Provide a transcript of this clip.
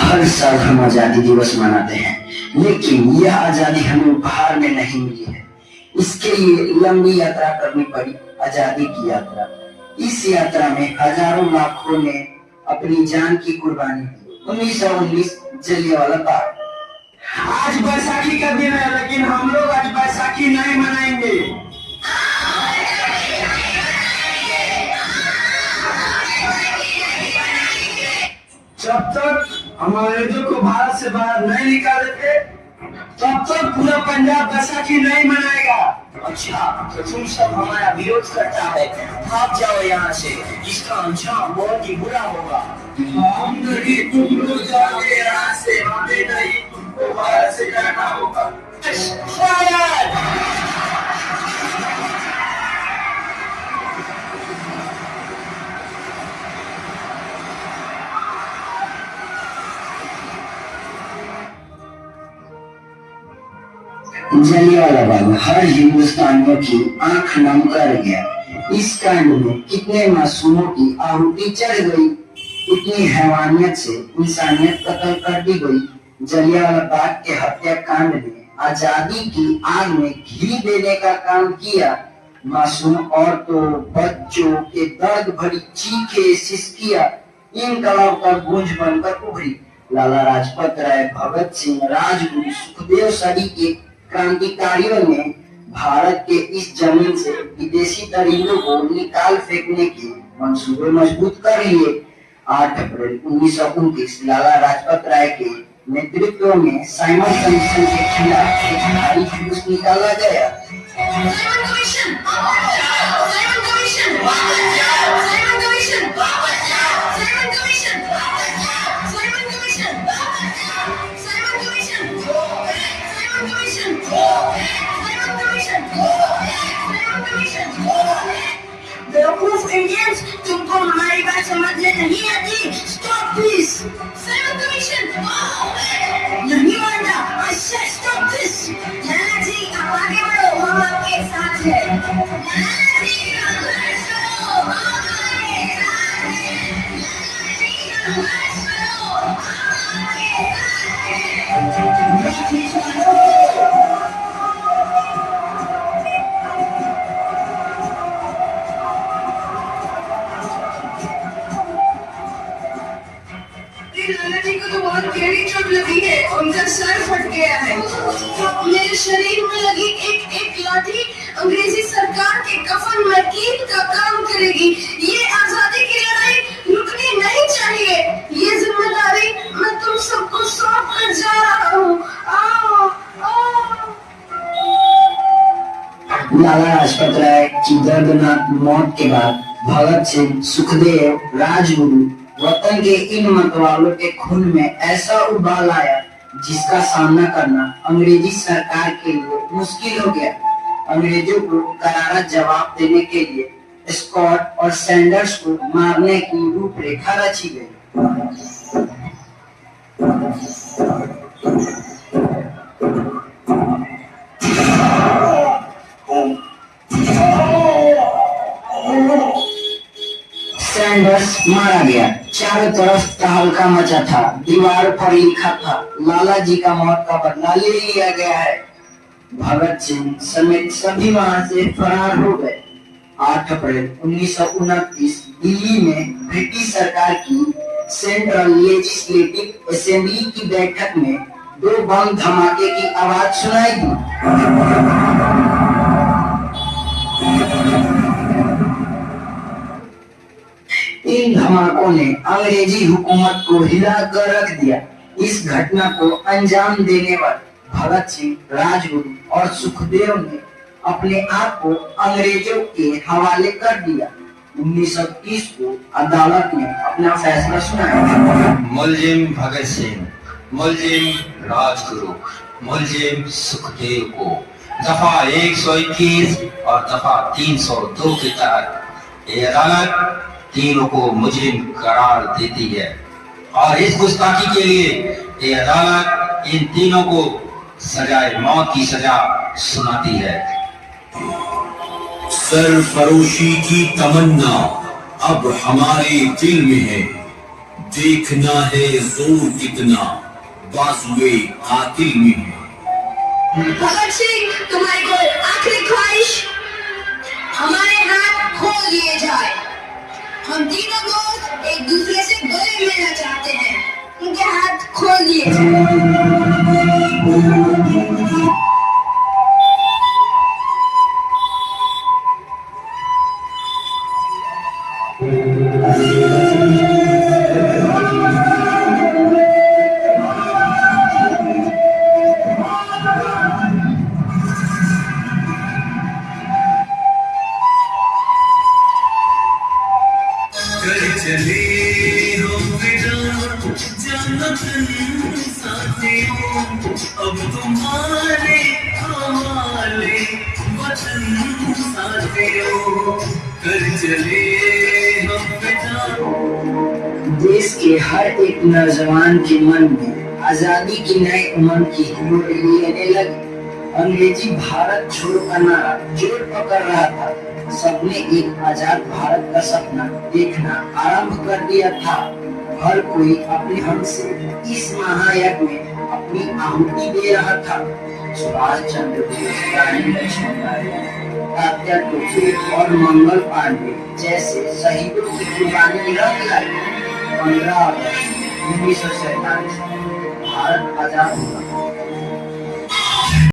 हर साल हम आजादी दिवस मनाते हैं, लेकिन यह आजादी हमें उपहार में नहीं मिली है। इसके लिए लंबी यात्रा करनी पड़ी, आजादी की यात्रा। इस यात्रा में हजारों लाखों ने अपनी जान की कुर्बानी दी। 1919 जलियांवाला बाग। आज बैसाखी का दिन है, लेकिन हम लोग आज बैसाखी नहीं मनाएंगे। जब तक अंग्रेजों को भारत से बाहर नहीं निकाले थे, तब तक पूरा पंजाब बैसाखी नहीं मनाएगा। अच्छा, तो तुम सब हमारा विरोध करता है, भाग जाओ यहाँ से। इसका अंजाम बहुत ही बुरा होगा। हम नहीं, तुम लोग जाओगे यहाँ से, हमें नहीं, तुमको भारत से जाना होगा। जलियांवाला बाग हर हिंदुस्तानियों की आंख नम कर गया। इस कांड में कितने मासूमों की आहुति चढ़ गई, इतनी हैवानियत से इंसानियत कत्ल कर दी गई। जलियांवाला बाग के हत्याकांड ने आजादी की आग में घी देने का काम किया। मासूम औरतों, बच्चों के दर्द भरी चीखें, सिसकियां इनकलाब का गूंज बनकर उभरी। लाला लाजपत राय, भगत सिंह, राजगुरु, सुखदेव सरी के क्रांतिकारियों ने भारत के इस जमीन से विदेशी दरिंदों को निकाल फेंकने के मंसूबे मजबूत कर लिए। 8 अप्रैल 1929 लाला लाजपत राय के नेतृत्व में साइमन कमीशन के खिलाफ एक भारी जुलूस निकाला गया। बेवकूफ इंडियंस, तुमको हमारी बात समझने नहीं आती। Stop this. साइमन कमीशन नहीं मानना। आई से स्टॉप दिस। नाना जी, आप आगे बढ़ो, हम आपके साथ हैं। नाना जी, आगे बढ़ो, हम आपके साथ हैं। नाना जी, आगे बढ़ो, हम आपके साथ हैं। नाना जी को तो बहुत गहरी चोट लगी है, उनका सर फट गया है। मेरे शरीर में लगी एक लाठी अंग्रेजी सरकार के कफन में कील का काम करेगी। ये आजादी की लड़ाई रुकनी नहीं चाहिए। ये जिम्मेदारी मैं तुम सबको सौंप कर जा रहा हूँ। आओ, आओ। लाला लाजपत राय की दर्दनाक मौत के बाद भगत सिंह, सुखदेव, राजगुरु वतन के इन मतवालों के खून में ऐसा उबाल आया जिसका सामना करना अंग्रेजी सरकार के लिए मुश्किल हो गया। अंग्रेजों को करारा जवाब देने के लिए स्कॉट और सैंडर्स को मारने की रूपरेखा रची गई। सैंडर्स मारा गया। चारों तरफ तहलका मचा था। दीवार पर लिखा था, लाला जी का मौत का बदला ले लिया गया है। भगत सिंह समेत सभी वहां से फरार हो गए। 8 अप्रैल 1929 दिल्ली में ब्रिटिश सरकार की सेंट्रल लेजिस्लेटिव असेंबली की बैठक में 2 बम धमाके की आवाज सुनाई दी। इन धमाकों ने अंग्रेजी हुकूमत को हिला कर रख दिया। इस घटना को अंजाम देने वाले भगत सिंह, राजगुरु और सुखदेव ने अपने आप को अंग्रेजों के हवाले कर दिया। 1930 को अदालत ने अपना फैसला सुनाया। मुलजिम भगत सिंह, मुलजिम राजगुरु, मुलजिम सुखदेव को दफा 121 और दफा 302 के तहत ये अदालत तीनों को मुजरिम करार देती है और इस गुस्ताखी के लिए ये अदालत इन तीनों को सजाए मौत की सजा सुनाती है। सरफरोशी की तमन्ना अब हमारे दिल में है। देखना है जोर कितना बाजुए कातिल में है। भगत सिंह, तुम्हारी कोई आखिरी ख्वाहिश? हमारे हाथ खोल दिए जाए। हम तीनों दोस्त एक दूसरे से गले मिलना चाहते हैं। उनके हाथ खोल दिए जाए। कर चले हो विदा जन्नतन साथियों, अब तुम्हारे हवाले वतन साथियों। कर चले हो विदा। देश के हर एक नौजवान के मन में आजादी की नई उमंग की होड़ लेने लगी। अंग्रेजी भारत छोड़ो का नारा जोर पकड़ रहा था। सबने एक आजाद भारत का सपना देखना आरंभ कर दिया था। हर कोई अपने ढंग से इस महायज्ञ में अपनी आहुति दे रहा था। सुभाष चंद्र बोस, रानी लक्ष्मीबाई, तात्या टोपे और मंगल पांडे जैसे शहीदों की कुर्बानी रंग लाई। 15 अगस्त 1947 भारत आजाद हुआ।